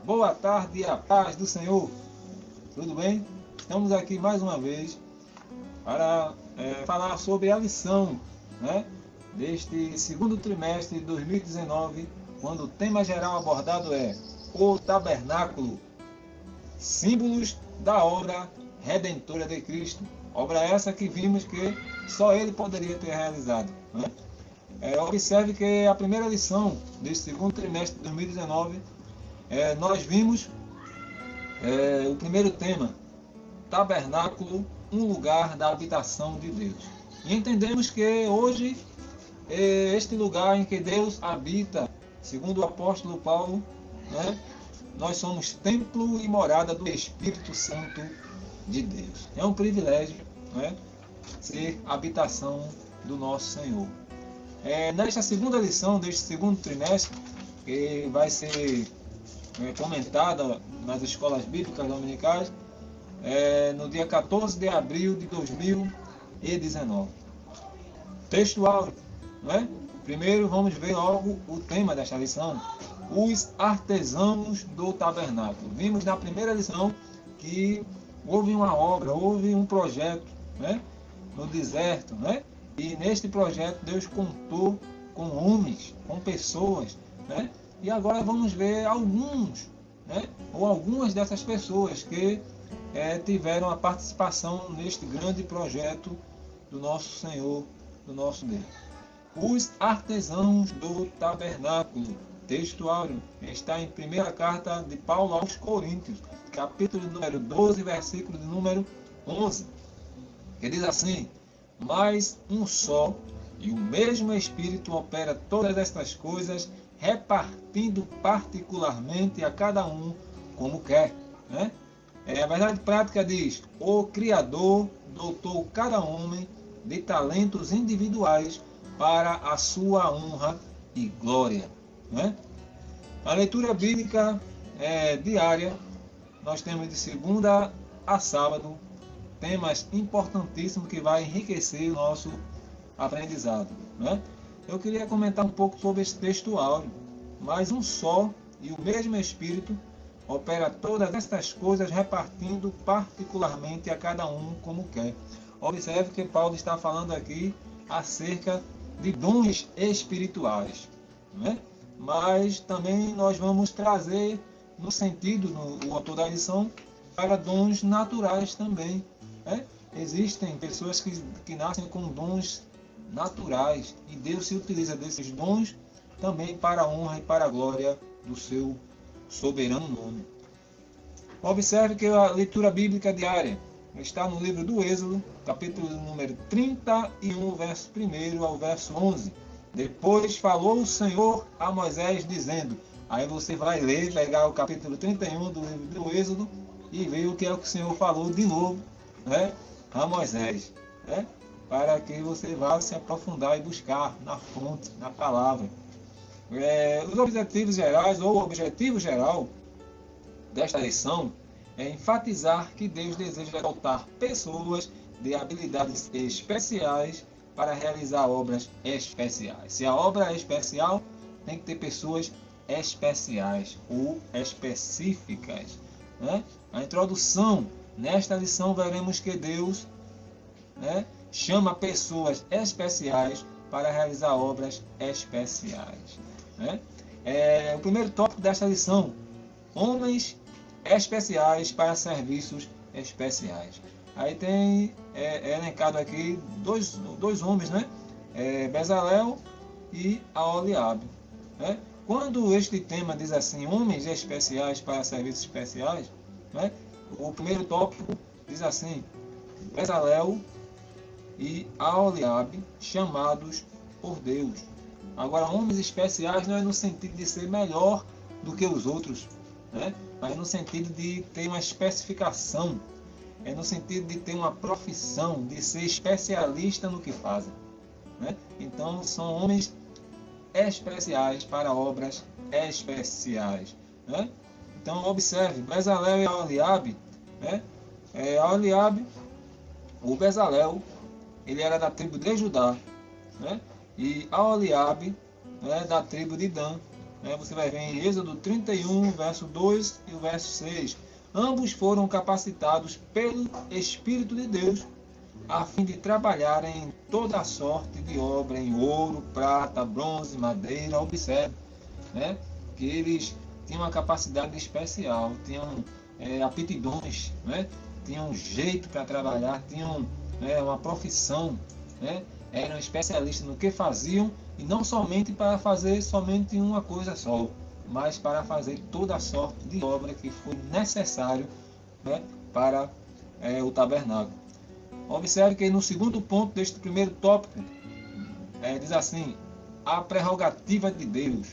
boa tarde e a paz do Senhor. Tudo bem? Estamos aqui mais uma vez para falar sobre a lição, deste segundo trimestre de 2019, quando o tema geral abordado é o tabernáculo, símbolos da obra redentora de Cristo. Obra essa que vimos que só Ele poderia ter realizado. Observe que a primeira lição deste segundo trimestre de 2019, nós vimos o primeiro tema, tabernáculo, um lugar da habitação de Deus. E entendemos que hoje, este lugar em que Deus habita, segundo o apóstolo Paulo, nós somos templo e morada do Espírito Santo de Deus. É um privilégio, ser habitação do nosso Senhor. Nesta segunda lição deste segundo trimestre, que vai ser comentada nas escolas bíblicas dominicais, no dia 14 de abril de 2019. Textual, Primeiro vamos ver logo o tema desta lição, os artesãos do tabernáculo. Vimos na primeira lição que houve uma obra, houve um projeto, no deserto, E neste projeto Deus contou com homens, com pessoas, E agora vamos ver alguns, ou algumas dessas pessoas que tiveram a participação neste grande projeto do nosso Senhor, do nosso Deus. Os artesãos do tabernáculo. Textual está em primeira carta de Paulo aos Coríntios, capítulo número 12, versículo de número 11, que diz assim: mas um só e o mesmo Espírito opera todas estas coisas, repartindo particularmente a cada um como quer. A verdade prática diz: o Criador dotou cada homem de talentos individuais para a sua honra e glória. A leitura bíblica diária, nós temos de segunda a sábado temas importantíssimos que vai enriquecer o nosso aprendizado. Eu queria comentar um pouco sobre esse texto áureo. Mas um só e o mesmo Espírito opera todas estas coisas, repartindo particularmente a cada um como quer. Observe que Paulo está falando aqui acerca de dons espirituais, mas também nós vamos trazer no sentido, no autor da lição, para dons naturais também. Existem pessoas que nascem com dons naturais e Deus se utiliza desses dons também para a honra e para a glória do seu soberano nome. Observe que a leitura bíblica diária está no livro do Êxodo, capítulo número 31, verso 1 ao verso 11. Depois falou o Senhor a Moisés dizendo. Aí você vai ler, pegar o capítulo 31 do livro do Êxodo e ver o que é o que o Senhor falou de novo, a Moisés, para que você vá se aprofundar e buscar na fonte, na palavra. Os objetivos gerais, ou o objetivo geral desta lição, é enfatizar que Deus deseja dotar pessoas de habilidades especiais para realizar obras especiais. Se a obra é especial, tem que ter pessoas especiais ou específicas. A introdução, nesta lição veremos que Deus chama pessoas especiais para realizar obras especiais. O primeiro tópico desta lição, homens especiais para serviços especiais. Aí tem elencado aqui dois homens, Bezalel e Aholiabe. Quando este tema diz assim, homens especiais para serviços especiais, o primeiro tópico diz assim, Bezalel e Aholiabe chamados por Deus. Agora, homens especiais não é no sentido de ser melhor do que os outros, mas no sentido de ter uma especificação, é no sentido de ter uma profissão, de ser especialista no que fazem. Então, são homens especiais para obras especiais. Então, observe, Bezalel e Aholiabe, o Bezalel, ele era da tribo de Judá, e Aholiabe, da tribo de Dan. Você vai ver em Êxodo 31, verso 2 e o verso 6. Ambos foram capacitados pelo Espírito de Deus a fim de trabalharem em toda a sorte de obra, em ouro, prata, bronze, madeira. Observe, que eles tinham uma capacidade especial, tinham aptidões, tinham jeito para trabalhar, tinham uma profissão, eram especialistas no que faziam, e não somente para fazer somente uma coisa só, mas para fazer toda a sorte de obra que foi necessário, para o tabernáculo. Observe que no segundo ponto deste primeiro tópico, diz assim: a prerrogativa de Deus.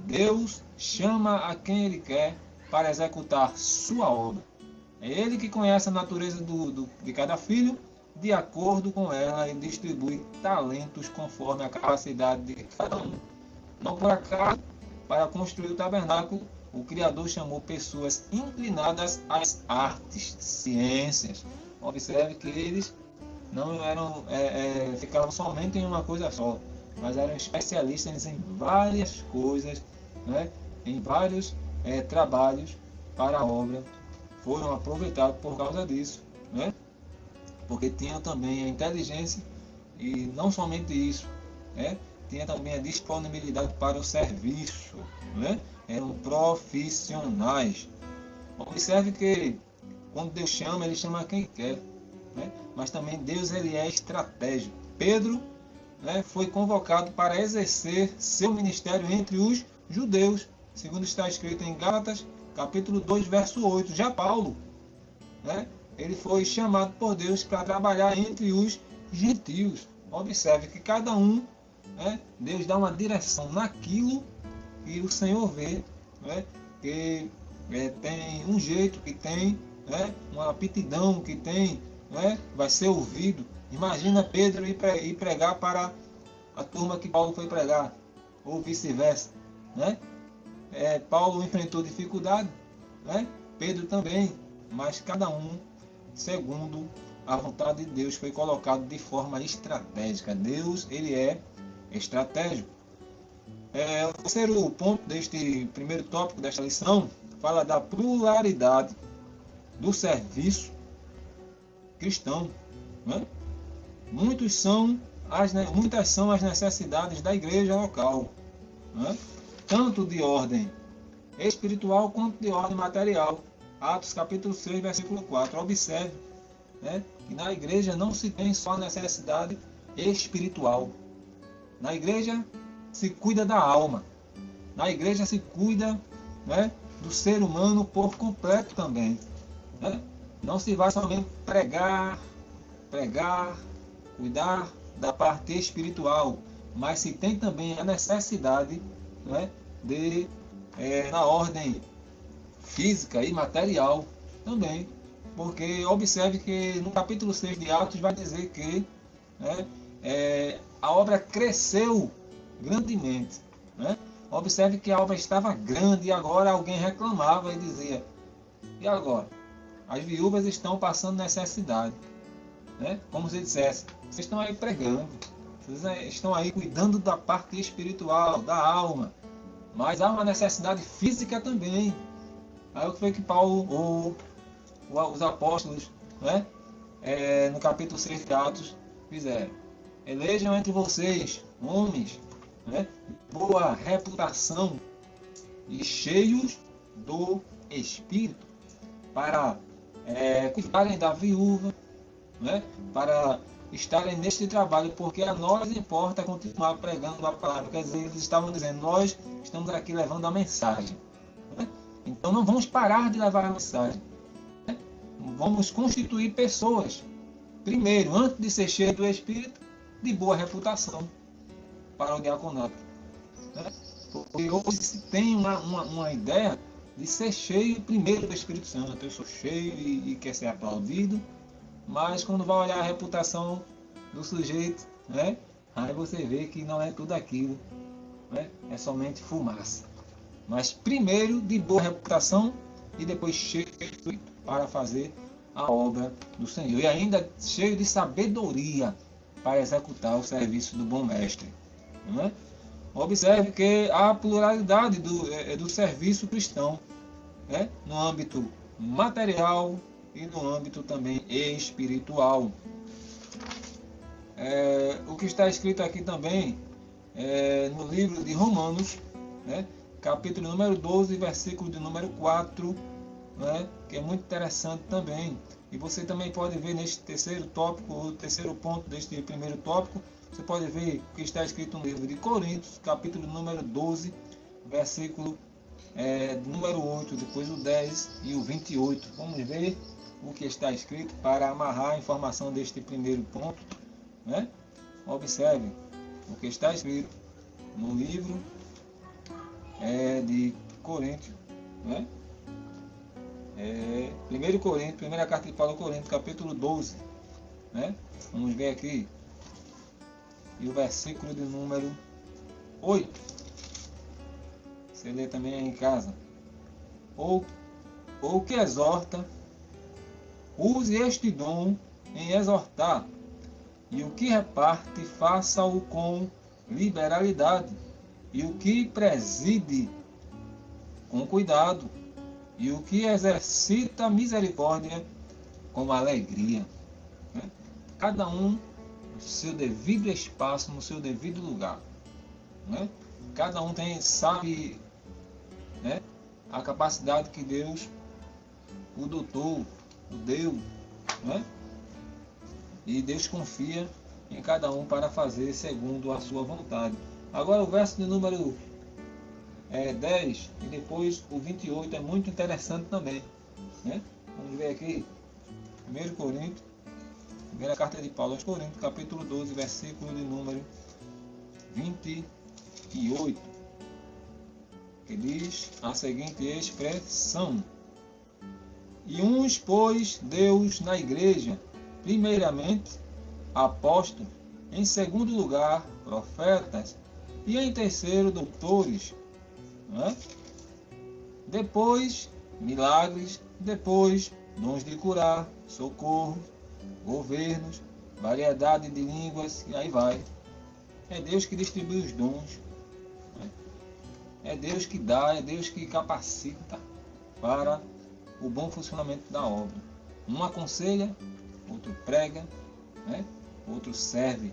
Deus chama a quem Ele quer para executar sua obra. É Ele que conhece a natureza de cada filho, de acordo com ela, e distribui talentos conforme a capacidade de cada um. Não por acaso, para construir o tabernáculo, o Criador chamou pessoas inclinadas às artes, ciências. Observe que eles não eram, ficavam somente em uma coisa só, mas eram especialistas em várias coisas, em vários trabalhos para a obra. Foram aproveitados por causa disso, porque tinham também a inteligência, e não somente isso, tinha também a disponibilidade para o serviço, eram profissionais. Observe que quando Deus chama, Ele chama quem quer, mas também Deus, Ele é estratégico. Pedro, foi convocado para exercer seu ministério entre os judeus, segundo está escrito em Gálatas, capítulo 2, verso 8. Já Paulo, ele foi chamado por Deus para trabalhar entre os gentios. Observe que cada um, Deus dá uma direção naquilo que o Senhor vê, que tem um jeito, que tem uma aptidão, que tem, vai ser ouvido. Imagina Pedro ir pregar para a turma que Paulo foi pregar, ou vice-versa. Paulo enfrentou dificuldade, Pedro também, mas cada um, segundo a vontade de Deus, foi colocado de forma estratégica. Deus, Ele é estratégico. O terceiro ponto deste primeiro tópico desta lição fala da pluralidade do serviço cristão. Muitas são as necessidades da igreja local, tanto de ordem espiritual quanto de ordem material. Atos capítulo 6, versículo 4. Observe, que na igreja não se tem só a necessidade espiritual. Na igreja se cuida da alma. Na igreja se cuida, do ser humano por completo também. Não se vai somente pregar, cuidar da parte espiritual, mas se tem também a necessidade, na ordem física e material também. Porque observe que no capítulo 6 de Atos vai dizer que a obra cresceu grandemente. Observe que a obra estava grande e agora alguém reclamava e dizia: e agora? As viúvas estão passando necessidade. Como se dissesse: vocês estão aí pregando, vocês estão aí cuidando da parte espiritual, da alma, mas há uma necessidade física também. Aí o que foi que Paulo, ou os apóstolos, no capítulo 6 de Atos, fizeram? Elejam entre vocês homens, boa reputação e cheios do Espírito, para cuidarem da viúva, para estarem neste trabalho, porque a nós importa continuar pregando a palavra. Quer dizer, eles estavam dizendo: nós estamos aqui levando a mensagem, então não vamos parar de levar a mensagem, vamos constituir pessoas, primeiro, antes de ser cheio do Espírito, de boa reputação para o diaconato. Porque hoje se tem uma ideia de ser cheio primeiro do Espírito Santo. Eu sou cheio e quer ser aplaudido, mas quando vai olhar a reputação do sujeito, aí você vê que não é tudo aquilo, é somente fumaça. Mas primeiro de boa reputação e depois cheio de Espírito para fazer a obra do Senhor, e ainda cheio de sabedoria para executar o serviço do bom mestre. Observe que há pluralidade do serviço cristão, né? No âmbito material e no âmbito também espiritual. O que está escrito aqui também no livro de Romanos, né? Capítulo número 12, versículo de número 4, né? Que é muito interessante também. E você também pode ver neste terceiro tópico, o terceiro ponto deste primeiro tópico, você pode ver o que está escrito no livro de Coríntios, capítulo número 12, versículo número 8, depois o 10 e o 28. Vamos ver o que está escrito para amarrar a informação deste primeiro ponto, né? Observe o que está escrito no livro de Coríntios, né? 1 Coríntios, primeira carta de Paulo aos Coríntios, capítulo 12, né? Vamos ver aqui. E o versículo de número 8. Você lê também aí em casa. Ou que exorta, use este dom em exortar, e o que reparte, faça-o com liberalidade, e o que preside, com cuidado, e o que exercita misericórdia, com alegria. Né? Cada um no seu devido espaço, no seu devido lugar. Né? Cada um sabe, né, a capacidade que Deus o dotou, o deu, né? E Deus confia em cada um para fazer segundo a sua vontade. Agora o verso de número 10 e depois o 28 é muito interessante também, né? Vamos ver aqui, 1 Coríntios, primeira carta de Paulo aos Coríntios, capítulo 12, versículo de número 28, que diz a seguinte expressão: e uns pôs Deus na igreja, primeiramente apóstolos, em segundo lugar profetas, e em terceiro doutores, né? Depois milagres, depois dons de curar, socorro, governos, variedade de línguas, e aí vai. É Deus que distribui os dons, né? É Deus que dá, é Deus que capacita para o bom funcionamento da obra. Um aconselha, outro prega, né? Outro serve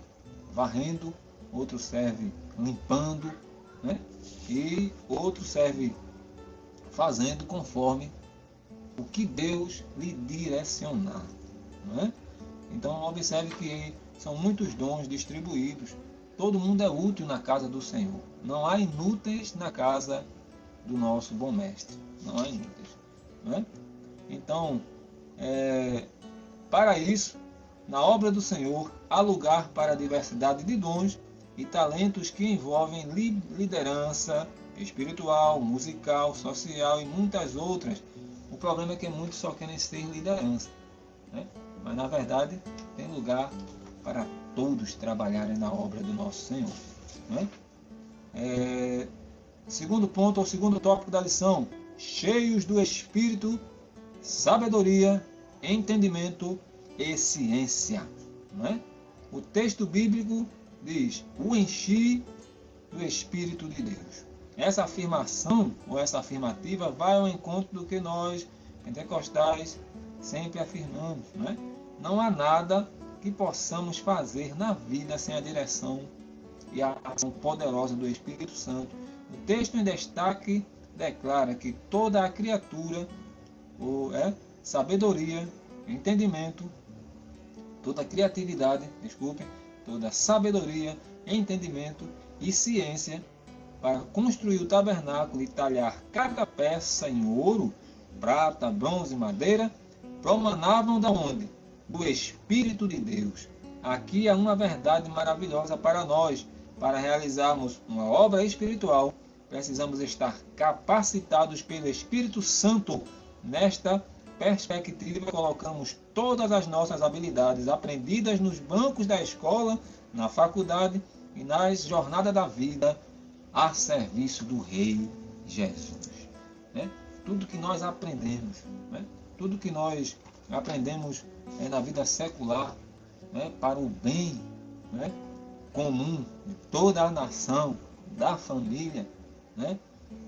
varrendo, outro serve limpando, né? E outro serve fazendo conforme o que Deus lhe direcionar, né? Então observe que são muitos dons distribuídos. Todo mundo é útil na casa do Senhor. Não há inúteis na casa do nosso bom mestre. Não há inúteis, né? Então, para isso, na obra do Senhor, há lugar para a diversidade de dons e talentos que envolvem liderança espiritual, musical, social e muitas outras. O problema é que muitos só querem ser liderança, né? Mas na verdade tem lugar para todos trabalharem na obra do nosso Senhor, né? Segundo ponto, ou segundo tópico da lição: cheios do Espírito, sabedoria, entendimento e ciência, né? O texto bíblico diz: o enchi do Espírito de Deus. Essa afirmação, ou essa afirmativa, vai ao encontro do que nós, pentecostais, sempre afirmamos, né? Não há nada que possamos fazer na vida sem a direção e a ação poderosa do Espírito Santo. O texto em destaque declara que toda a criatura, sabedoria, entendimento, toda criatividade, toda sabedoria, entendimento e ciência para construir o tabernáculo e talhar cada peça em ouro, prata, bronze e madeira, promanavam da onde? Do Espírito de Deus. Aqui há uma verdade maravilhosa para nós. Para realizarmos uma obra espiritual, precisamos estar capacitados pelo Espírito Santo. Nesta perspectiva, colocamos todas as nossas habilidades aprendidas nos bancos da escola, na faculdade e nas jornadas da vida a serviço do Rei Jesus, né? Tudo que nós aprendemos, né? Tudo que nós aprendemos na vida secular, né? Para o bem, né? Comum de toda a nação, da família, né,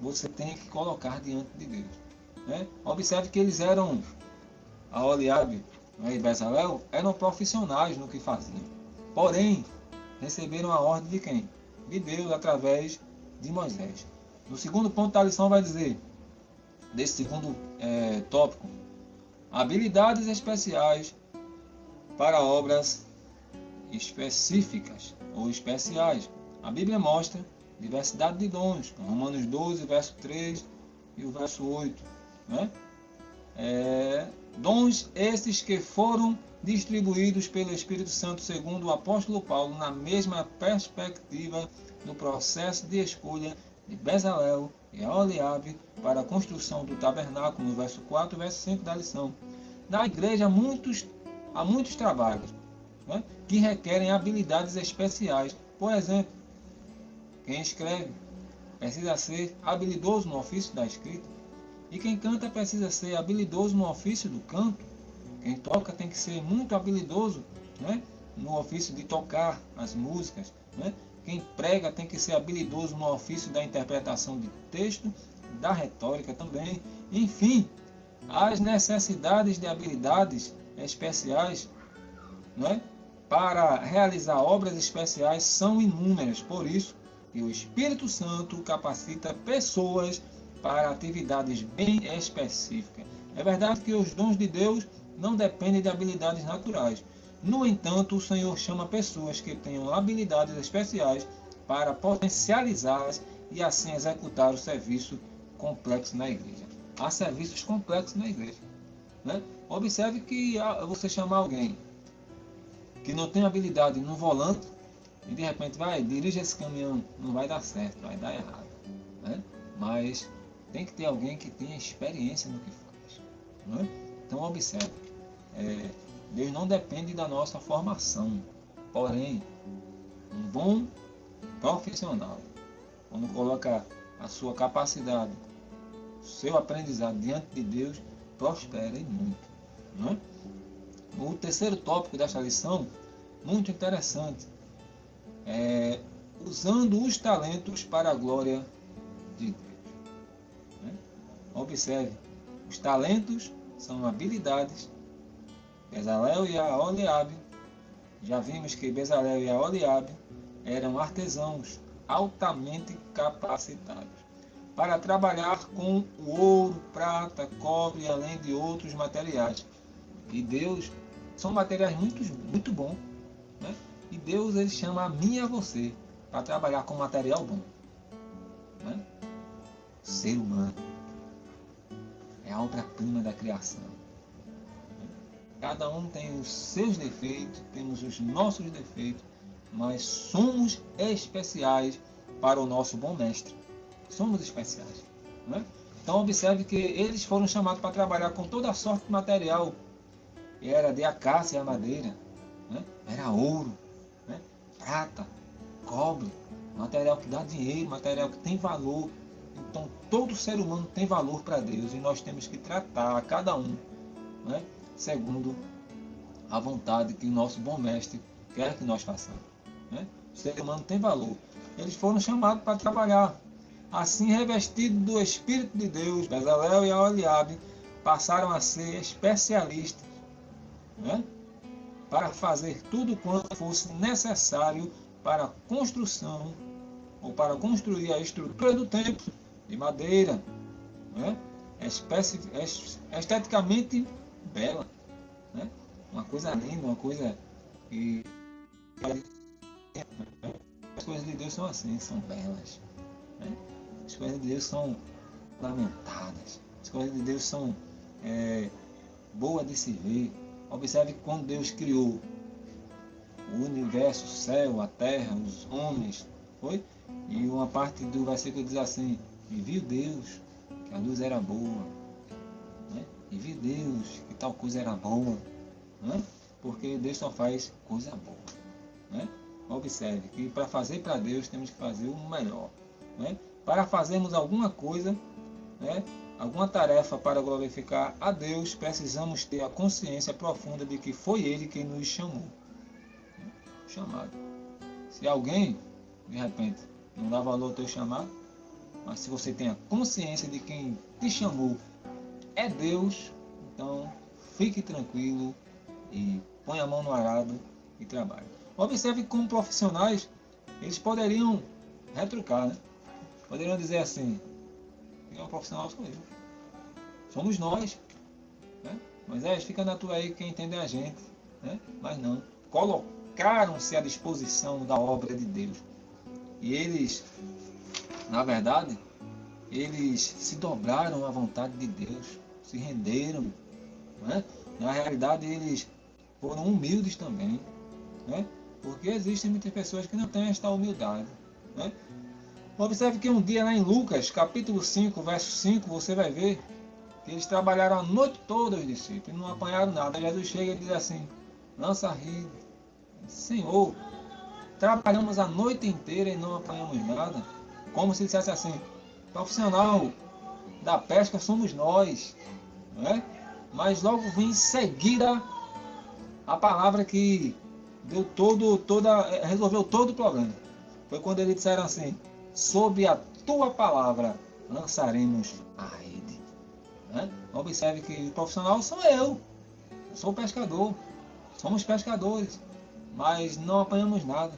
você tem que colocar diante de Deus. Né? Observe que eles eram, a Oliabe, né, e Bezalel, eram profissionais no que faziam. Porém, receberam a ordem de quem? De Deus, através de Moisés. No segundo ponto da lição vai dizer, desse segundo tópico, habilidades especiais para obras específicas ou especiais. A Bíblia mostra diversidade de dons, Romanos 12, verso 3 e o verso 8. Né? Dons esses que foram distribuídos pelo Espírito Santo, segundo o apóstolo Paulo, na mesma perspectiva do processo de escolha de Bezalel e Oliabe para a construção do tabernáculo, no verso 4 e verso 5 da lição. Na igreja há muitos trabalhos, né, que requerem habilidades especiais. Por exemplo, quem escreve precisa ser habilidoso no ofício da escrita, e quem canta precisa ser habilidoso no ofício do canto. Quem toca tem que ser muito habilidoso, né, no ofício de tocar as músicas. Né? Quem prega tem que ser habilidoso no ofício da interpretação de texto, da retórica também. Enfim, as necessidades de habilidades especiais, né, para realizar obras especiais são inúmeras. Por isso, que o Espírito Santo capacita pessoas para atividades bem específicas. É verdade que os dons de Deus não dependem de habilidades naturais. No entanto, o Senhor chama pessoas que tenham habilidades especiais para potencializá-las e assim executar o serviço complexo na igreja. Há serviços complexos na igreja. Né? Observe que você chamar alguém que não tem habilidade no volante e de repente dirige esse caminhão, não vai dar certo, vai dar errado. Né? Mas tem que ter alguém que tenha experiência no que faz. Né? Então observe, Deus não depende da nossa formação, porém, um bom profissional, quando coloca a sua capacidade, seu aprendizado diante de Deus, prospera e muito. Né? O terceiro tópico desta lição, muito interessante, é usando os talentos para a glória de Deus. Né? Observe, os talentos são habilidades. Bezalel e a Oliabe, já vimos que Bezalel e a Oliabe eram artesãos altamente capacitados para trabalhar com o ouro, prata, cobre, além de outros materiais. E Deus, são materiais muito bons, né? E Deus ele chama a mim e a você para trabalhar com material bom. Né? Ser humano é a obra-prima da criação. Cada um tem os seus defeitos, temos os nossos defeitos, mas somos especiais para o nosso bom mestre. Somos especiais. Né? Então observe que eles foram chamados para trabalhar com toda a sorte de material. E era de acácia a madeira, né? Era ouro, né? Prata, cobre, material que dá dinheiro, material que tem valor. Então todo ser humano tem valor para Deus e nós temos que tratar a cada um, né, segundo a vontade que o nosso bom mestre quer que nós façamos. Né? O ser humano tem valor. Eles foram chamados para trabalhar. Assim, revestidos do Espírito de Deus, Bezalel e Oliabe passaram a ser especialistas, né, para fazer tudo quanto fosse necessário para a construção ou para construir a estrutura do templo de madeira, né, esteticamente bela, né, uma coisa linda, uma coisa que as coisas de Deus são assim, são belas, né? As coisas de Deus são lamentadas, as coisas de Deus são boas de se ver. Observe que quando Deus criou o universo, o céu, a terra, os homens, foi? E uma parte do versículo diz assim: e viu Deus que a luz era boa, né? E viu Deus que tal coisa era boa, né? Porque Deus só faz coisa boa, né? Observe que para fazer para Deus temos que fazer o melhor, né? Para fazermos alguma coisa, né, alguma tarefa para glorificar a Deus, precisamos ter a consciência profunda de que foi Ele quem nos chamou. Chamado. Se alguém, de repente, não dá valor ao teu chamado, mas se você tem a consciência de quem te chamou é Deus, então fique tranquilo e põe a mão no arado e trabalhe. Observe como profissionais, eles poderiam retrucar, né? Poderiam dizer assim, quem é um profissional sou eu. Somos nós. Né? Moisés, fica na tua aí quem entende a gente. Né? Mas não. Colocaram-se à disposição da obra de Deus. E eles, na verdade, eles se dobraram à vontade de Deus. Se renderam. Né? Na realidade, eles foram humildes também. Né? Porque existem muitas pessoas que não têm esta humildade. Né? Observe que um dia lá em Lucas, capítulo 5, verso 5, você vai ver que eles trabalharam a noite toda, os discípulos, e não apanharam nada. Jesus chega e diz assim, lança a rede. Senhor, trabalhamos a noite inteira e não apanhamos nada. Como se dissesse assim, profissional da pesca somos nós. Né? Mas logo vem em seguida a palavra que deu resolveu todo o problema. Foi quando eles disseram assim, sob a tua palavra lançaremos a rede. Né? Observe que o profissional sou eu sou pescador, somos pescadores, mas não apanhamos nada.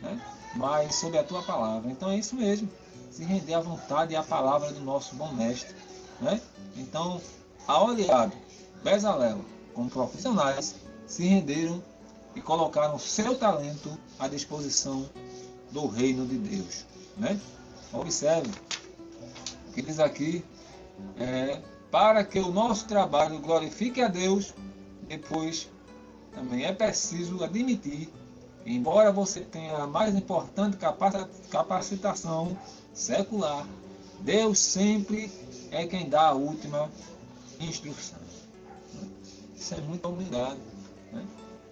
Né? Mas sob a tua palavra. Então é isso mesmo, se render à vontade e à palavra do nosso bom mestre. Né? Então, a Oliado, Bezalel, como profissionais, se renderam e colocaram seu talento à disposição do reino de Deus. Né? Observe o que diz aqui, para que o nosso trabalho glorifique a Deus, depois também é preciso admitir, embora você tenha a mais importante capacitação secular, Deus sempre é quem dá a última instrução. Isso é muita humildade. Né?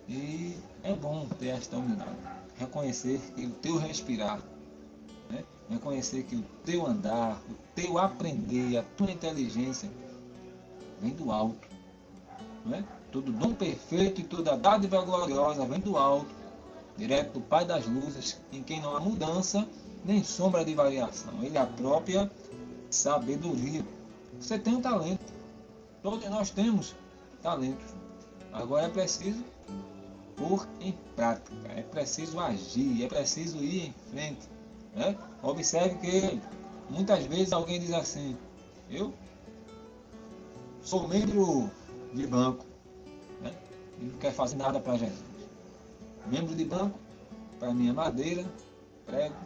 E é bom ter esta humildade. Reconhecer que o teu respirar, né? Reconhecer que o teu andar, o teu aprender, a tua inteligência vem do alto. Né? Todo dom perfeito e toda dádiva gloriosa vem do alto, direto do Pai das luzes, em quem não há mudança nem sombra de variação. Ele é a própria sabedoria. Você tem um talento. Todos nós temos talentos. Agora é preciso pôr em prática, é preciso agir, é preciso ir em frente. Né? Observe que muitas vezes alguém diz assim, eu sou membro de banco, né? E não quer fazer nada para Jesus. Membro de banco, para mim é madeira, prego,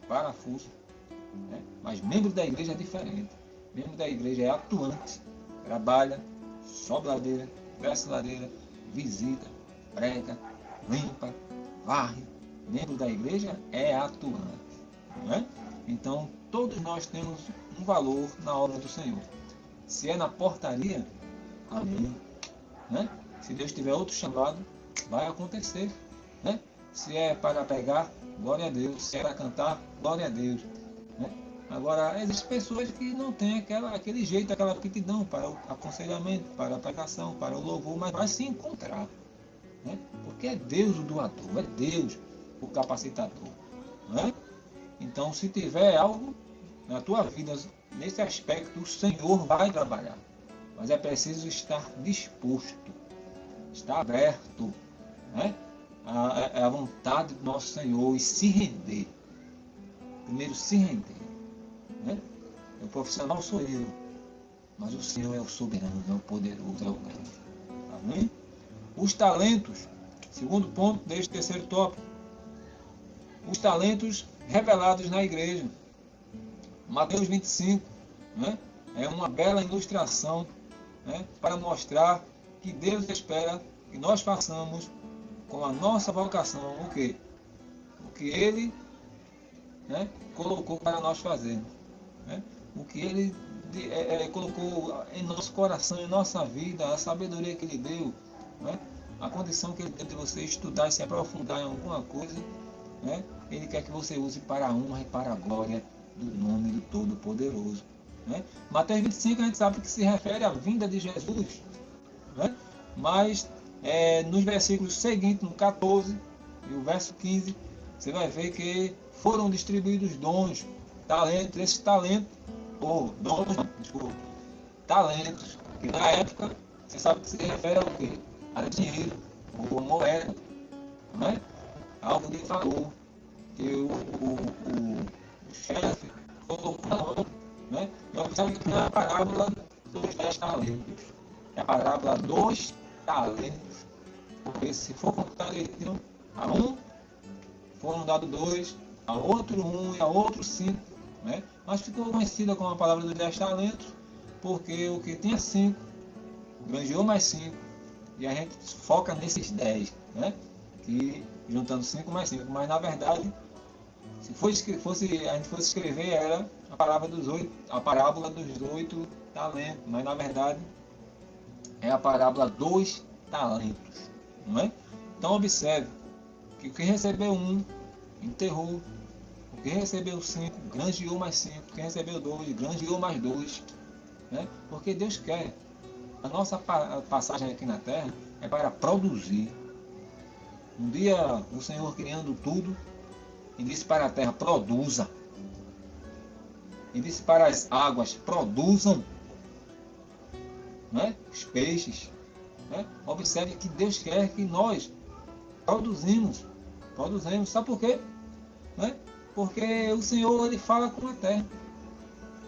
parafuso. Né? Mas membro da igreja é diferente. Membro da igreja é atuante, trabalha, sobe ladeira, desce ladeira, visita, prega, limpa, varre. Membro da igreja é atuante. Né? Então, todos nós temos um valor na obra do Senhor. Se é na portaria, amém. Né? Se Deus tiver outro chamado, vai acontecer. Né? Se é para pregar, glória a Deus. Se é para cantar, glória a Deus. Né? Agora, existem pessoas que não têm aquele jeito, aquela aptidão para o aconselhamento, para a pregação, para o louvor, mas vai se encontrar. Né? Porque é Deus o doador, é Deus o capacitador. Né? Então, se tiver algo na tua vida, nesse aspecto, o Senhor vai trabalhar. Mas é preciso estar disposto, estar aberto, né? à vontade do nosso Senhor e se render. Primeiro, se render. Né? O profissional sou eu, mas o Senhor é o soberano, é o poderoso, é o grande. Amém? Os talentos, segundo ponto deste terceiro tópico, os talentos revelados na igreja. Mateus 25, né? É uma bela ilustração, né? Para mostrar que Deus espera que nós façamos com a nossa vocação o que Ele, né, colocou para nós fazermos. Né? O que Ele colocou em nosso coração, em nossa vida, a sabedoria que Ele deu, né? A condição que Ele deu de você estudar e se aprofundar em alguma coisa, né? Ele quer que você use para a honra e para a glória do nome do Todo-Poderoso. Né? Mateus 25 a gente sabe que se refere à vinda de Jesus. Né? Mas nos versículos seguintes, no 14 e o verso 15, você vai ver que foram distribuídos dons, talentos, esses talentos, ou dons, desculpa, talentos, que na época, você sabe que se refere ao quê? A dinheiro, ou moeda, não é? Algo de valor, que o chefe colocou na mão, né? E observe que na parábola dos 10 talentos, é a parábola dos talentos, porque se for contar direitinho, a um foram dados 2, a outro 1 e a outro 5, né? Mas ficou conhecida como a palavra dos 10 talentos, porque o que tinha 5, granjeou mais 5, e a gente foca nesses 10, né? Que juntando 5 mais 5, mas na verdade, se a gente fosse escrever, era a parábola dos 8 talentos, mas na verdade é a parábola dos talentos, não é? Então observe que o que recebeu 1 enterrou, o que recebeu 5 granjeou mais 5, o que recebeu 2 granjeou mais 2, né? Porque Deus quer. A nossa passagem aqui na terra é para produzir. Um dia o Senhor criando tudo, e disse para a terra, produza. E disse para as águas, produzam, né? Os peixes, né? Observe que Deus quer que nós produzimos. Sabe por quê? Né? Porque o Senhor, ele fala com a terra.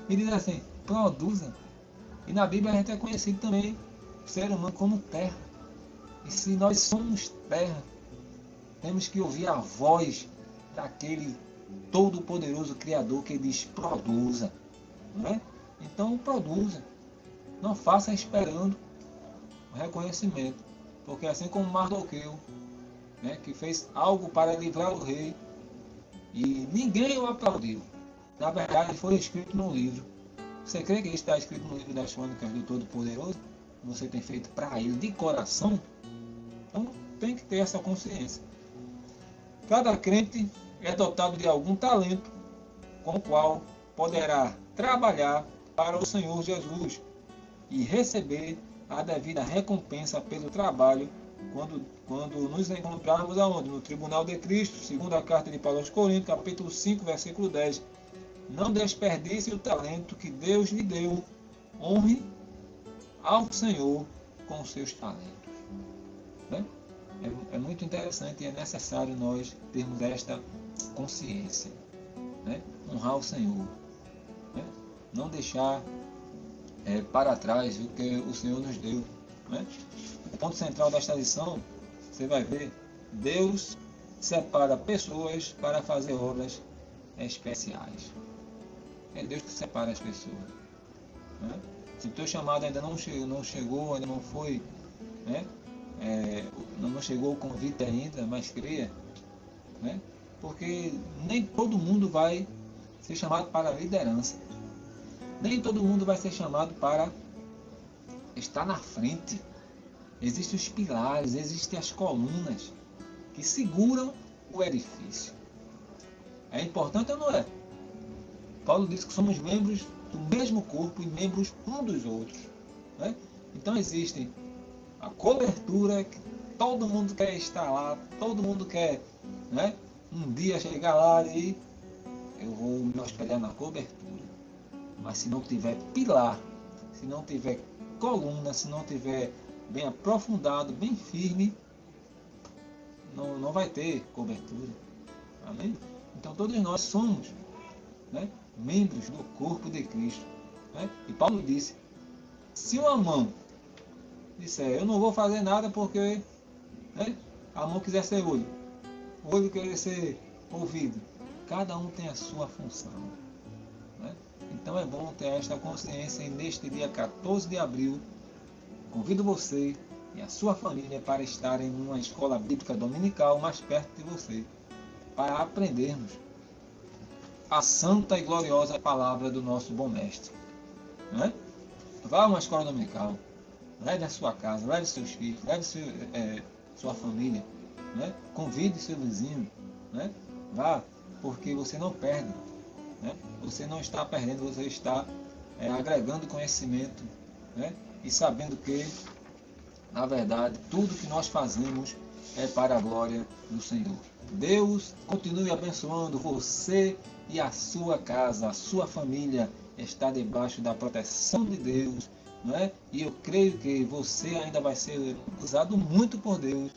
Ele diz assim, produza. E na Bíblia a gente é conhecido também, o ser humano, como terra. E se nós somos terra, temos que ouvir a voz daquele todo-poderoso Criador que diz, produza. Né? Então produza. Não faça esperando o reconhecimento. Porque assim como Mardoqueu, né, que fez algo para livrar o rei, e ninguém o aplaudiu. Na verdade, foi escrito no livro. Você crê que isso está escrito no livro das Crônicas do Todo-Poderoso? Você tem feito para ele de coração? Então tem que ter essa consciência. Cada crente é dotado de algum talento com o qual poderá trabalhar para o Senhor Jesus e receber a devida recompensa pelo trabalho quando nos encontrarmos aonde? No tribunal de Cristo, segundo a carta de Paulo aos Coríntios, capítulo 5, versículo 10. Não desperdice o talento que Deus lhe deu. Honre ao Senhor com os seus talentos. Né? É muito interessante e é necessário nós termos esta consciência. Né? Honrar o Senhor. Né? Não deixar para trás o que o Senhor nos deu. Né? O ponto central desta lição, você vai ver, Deus separa pessoas para fazer obras especiais. É Deus que separa as pessoas. Né? Se o teu chamado ainda não chegou, ainda não foi, né? Não chegou o convite ainda, mas creia, né? Porque nem todo mundo vai ser chamado para a liderança. Nem todo mundo vai ser chamado para estar na frente. Existem os pilares, existem as colunas que seguram o edifício. É importante ou não é? Paulo diz que somos membros do mesmo corpo e membros um dos outros. Né? Então existe a cobertura, que todo mundo quer estar lá, todo mundo quer, né, um dia chegar lá e eu vou me hospedar na cobertura. Mas se não tiver pilar, se não tiver coluna, se não tiver bem aprofundado, bem firme, não vai ter cobertura. Amém? Então todos nós somos, né, membros do corpo de Cristo. Né? E Paulo disse, se uma mão disser, eu não vou fazer nada porque, né, a mão quiser ser olho, o olho quer ser ouvido, cada um tem a sua função. Né? Então é bom ter esta consciência e neste dia 14 de abril, convido você e a sua família para estarem numa escola bíblica dominical mais perto de você, para aprendermos a santa e gloriosa palavra do nosso bom mestre. Né? Vá a uma escola dominical, leve a sua casa, leve seus filhos, leve sua família, né? Convide seu vizinho, né? Vá, porque você não perde, né? Você não está perdendo, você está agregando conhecimento, né? E sabendo que, na verdade, tudo que nós fazemos é para a glória do Senhor. Deus continue abençoando você e a sua casa, a sua família está debaixo da proteção de Deus, não é? E eu creio que você ainda vai ser usado muito por Deus